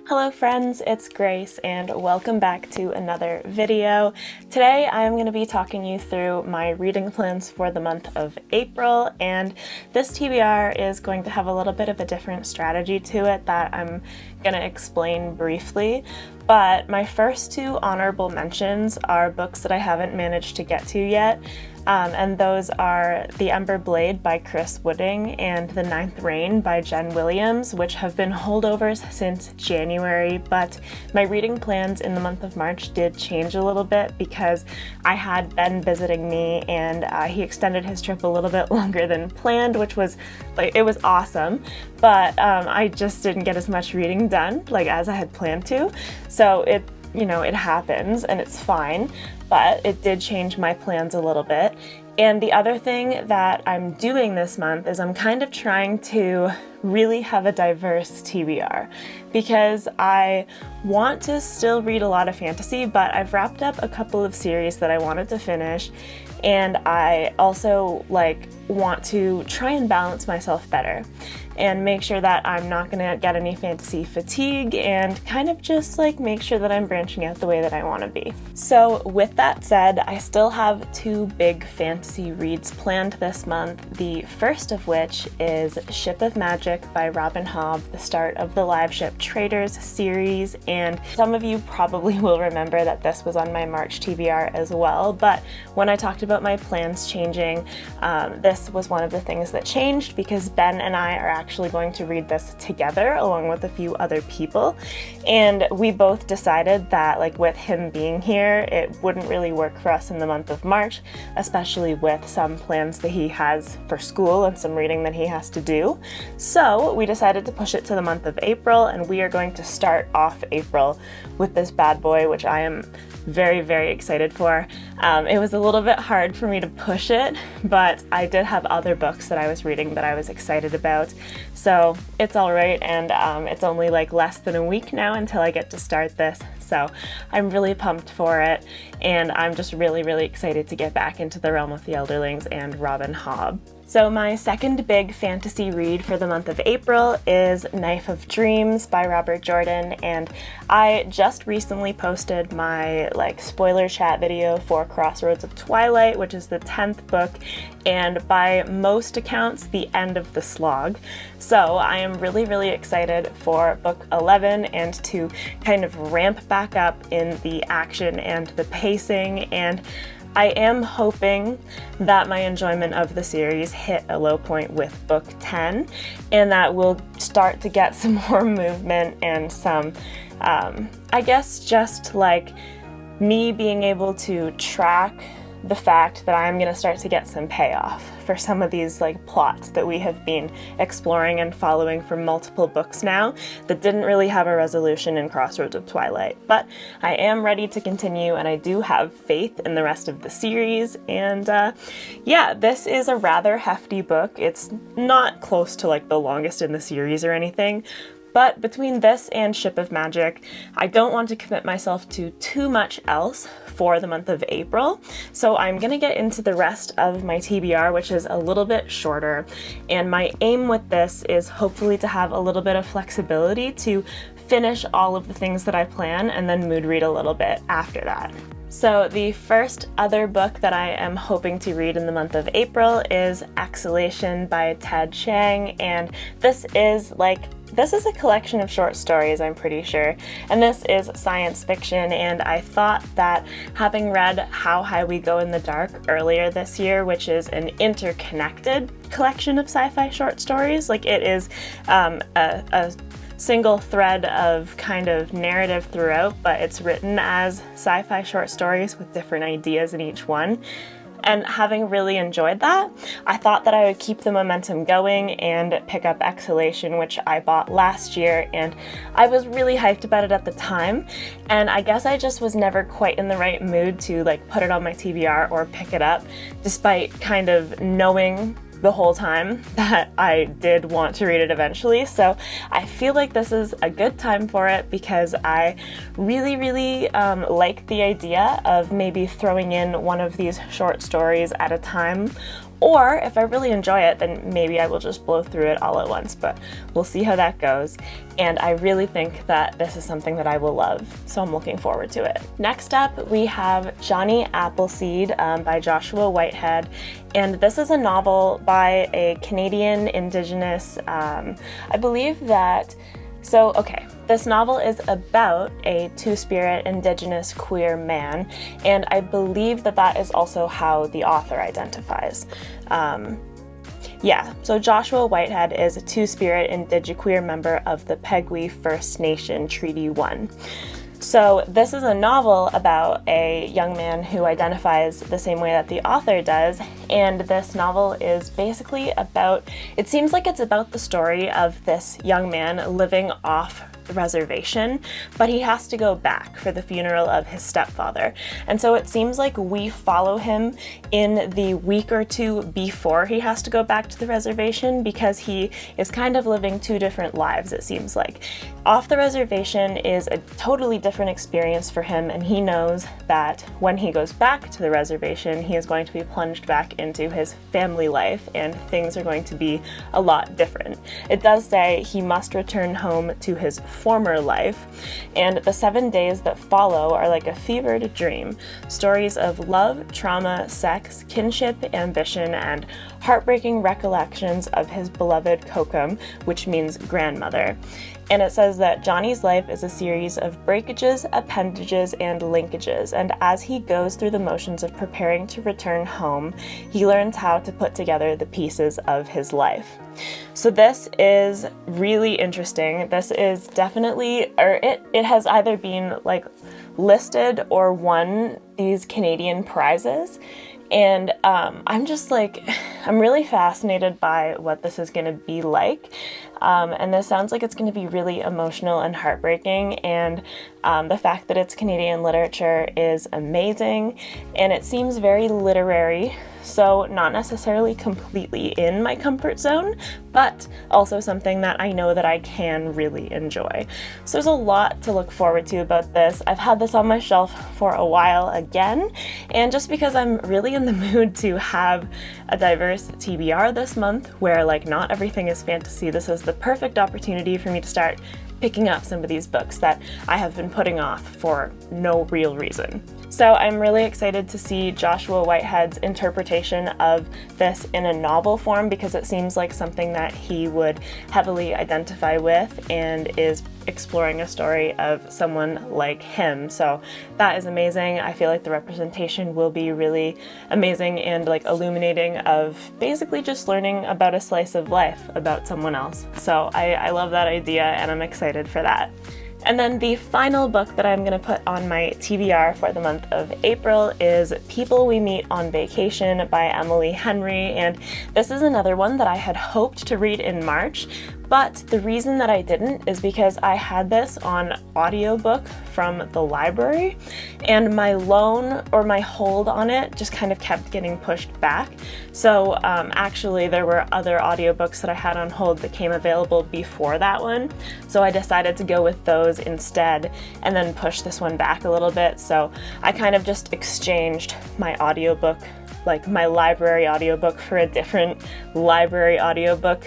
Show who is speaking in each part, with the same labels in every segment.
Speaker 1: Hello friends, it's Grace and welcome back to another video. Today I'm going to be talking you through my reading plans for the month of April, and this TBR is going to have a little bit of a different strategy to it that I'm going to explain briefly. But my first two honorable mentions are books that I haven't managed to get to yet. And those are The Ember Blade by Chris Wooding and The Ninth Reign by Jen Williams, which have been holdovers since January, but my reading plans in the month of March did change a little bit because I had Ben visiting me and he extended his trip a little bit longer than planned, which was it was awesome, but I just didn't get as much reading done as I had planned to. So it happens and it's fine, but it did change my plans a little bit. And the other thing that I'm doing this month is I'm kind of trying to really have a diverse TBR because I want to still read a lot of fantasy, but I've wrapped up a couple of series that I wanted to finish, and I also want to try and balance myself better and make sure that I'm not gonna get any fantasy fatigue and kind of just make sure that I'm branching out the way that I want to be. So with that said, I still have two big fantasy reads planned this month, the first of which is Ship of Magic by Robin Hobb, the start of the Live Ship Traders series, and some of you probably will remember that this was on my March TBR as well, but when I talked about my plans changing, this was one of the things that changed because Ben and I are actually going to read this together along with a few other people, and we both decided that with him being here, it wouldn't really work for us in the month of March, especially with some plans that he has for school and some reading that he has to do. So we decided to push it to the month of April, and we are going to start off April with this bad boy, which I am very, very excited for. It was a little bit hard for me to push it, but I did have other books that I was reading that I was excited about, so it's all right, and it's only less than a week now until I get to start this, so I'm really pumped for it, and I'm just really, really excited to get back into the realm of the Elderlings and Robin Hobb. So my second big fantasy read for the month of April is Knife of Dreams by Robert Jordan, and I just recently posted my spoiler chat video for Crossroads of Twilight, which is the 10th book, and by most accounts the end of the slog. So I am really, really excited for book 11 and to kind of ramp back up in the action and the pacing, and I am hoping that my enjoyment of the series hit a low point with book 10 and that we'll start to get some more movement and some, I guess just me being able to track the fact that I'm going to start to get some payoff for some of these plots that we have been exploring and following for multiple books now that didn't really have a resolution in Crossroads of Twilight. But I am ready to continue, and I do have faith in the rest of the series, and yeah, this is a rather hefty book. It's not close to the longest in the series or anything, but between this and Ship of Magic, I don't want to commit myself to too much else for the month of April. So I'm gonna get into the rest of my TBR, which is a little bit shorter. And my aim with this is hopefully to have a little bit of flexibility to finish all of the things that I plan and then mood read a little bit after that. So the first other book that I am hoping to read in the month of April is Exhalation by Tad Chang, and this is a collection of short stories, I'm pretty sure, and this is science fiction, and I thought that having read How High We Go in the Dark earlier this year, which is an interconnected collection of sci-fi short stories, it is a single thread of kind of narrative throughout, but it's written as sci-fi short stories with different ideas in each one. And having really enjoyed that, I thought that I would keep the momentum going and pick up Exhalation, which I bought last year, and I was really hyped about it at the time, and I guess I just was never quite in the right mood to put it on my TBR or pick it up, despite kind of knowing the whole time that I did want to read it eventually. So I feel like this is a good time for it because I really, really like the idea of maybe throwing in one of these short stories at a time Or if I really enjoy it, then maybe I will just blow through it all at once, but we'll see how that goes. And I really think that this is something that I will love, so I'm looking forward to it. Next up, we have Johnny Appleseed by Joshua Whitehead. And this is a novel by a Canadian Indigenous, I believe that, this novel is about a Two-Spirit Indigenous queer man, and I believe that that is also how the author identifies. So Joshua Whitehead is a Two-Spirit Indigiqueer member of the Peguis First Nation Treaty 1. So this is a novel about a young man who identifies the same way that the author does, and this novel is basically about, it seems like it's about the story of this young man living off the reservation, but he has to go back for the funeral of his stepfather. And so it seems like we follow him in the week or two before he has to go back to the reservation, because he is kind of living two different lives, it seems like. Off the reservation is a totally different experience for him, and he knows that when he goes back to the reservation, he is going to be plunged back into his family life, and things are going to be a lot different. It does say he must return home to his former life, and the 7 days that follow are like a fevered dream. Stories of love, trauma, sex, kinship, ambition, and heartbreaking recollections of his beloved Kokum, which means grandmother. And it says that Johnny's life is a series of breakages, appendages, and linkages, and as he goes through the motions of preparing to return home, he learns how to put together the pieces of his life. So this is really interesting. This is definitely, or it has either been like listed or won these Canadian prizes. And I'm really fascinated by what this is going to be like. And this sounds like it's going to be really emotional and heartbreaking. And the fact that it's Canadian literature is amazing. And it seems very literary. So not necessarily completely in my comfort zone, but also something that I know that I can really enjoy. So there's a lot to look forward to about this. I've had this on my shelf for a while again, and just because I'm really in the mood to have a diverse TBR this month, where like not everything is fantasy, this is the perfect opportunity for me to start picking up some of these books that I have been putting off for no real reason. So I'm really excited to see Joshua Whitehead's interpretation of this in a novel form, because it seems like something that he would heavily identify with and is exploring a story of someone like him. So that is amazing. I feel like the representation will be really amazing and like illuminating of basically just learning about a slice of life about someone else. So I love that idea, and I'm excited for that. And then the final book that I'm going to put on my TBR for the month of April is People We Meet on Vacation by Emily Henry, and this is another one that I had hoped to read in March, but the reason that I didn't is because I had this on audiobook from the library, and my loan or my hold on it just kind of kept getting pushed back. So actually there were other audiobooks that I had on hold that came available before that one, so I decided to go with those instead and then push this one back a little bit. So I kind of just exchanged my audiobook, like my library audiobook, for a different library audiobook,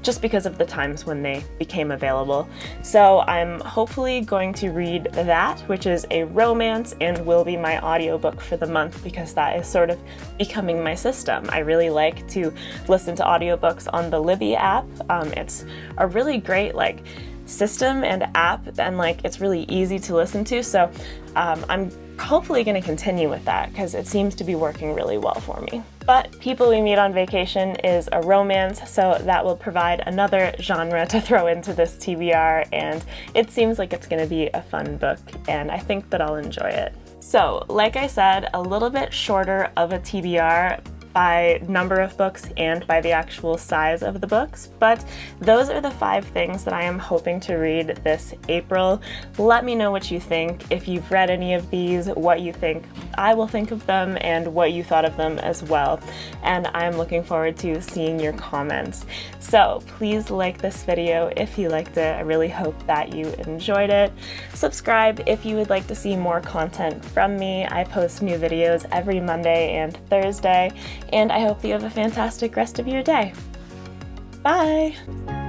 Speaker 1: just because of the times when they became available. So I'm hopefully going to read that, which is a romance and will be my audiobook for the month, because that is sort of becoming my system. I really like to listen to audiobooks on the Libby app. It's a really great system and app, and it's really easy to listen to. So I'm hopefully going to continue with that because it seems to be working really well for me. But People We Meet on Vacation is a romance, so that will provide another genre to throw into this TBR, and it seems like it's going to be a fun book, and I think that I'll enjoy it. So, like I said, a little bit shorter of a TBR by number of books and by the actual size of the books, but those are the 5 things that I am hoping to read this April. Let me know what you think. If you've read any of these, what you think I will think of them, and what you thought of them as well. And I'm looking forward to seeing your comments. So please like this video if you liked it. I really hope that you enjoyed it. Subscribe if you would like to see more content from me. I post new videos every Monday and Thursday, and I hope you have a fantastic rest of your day. Bye!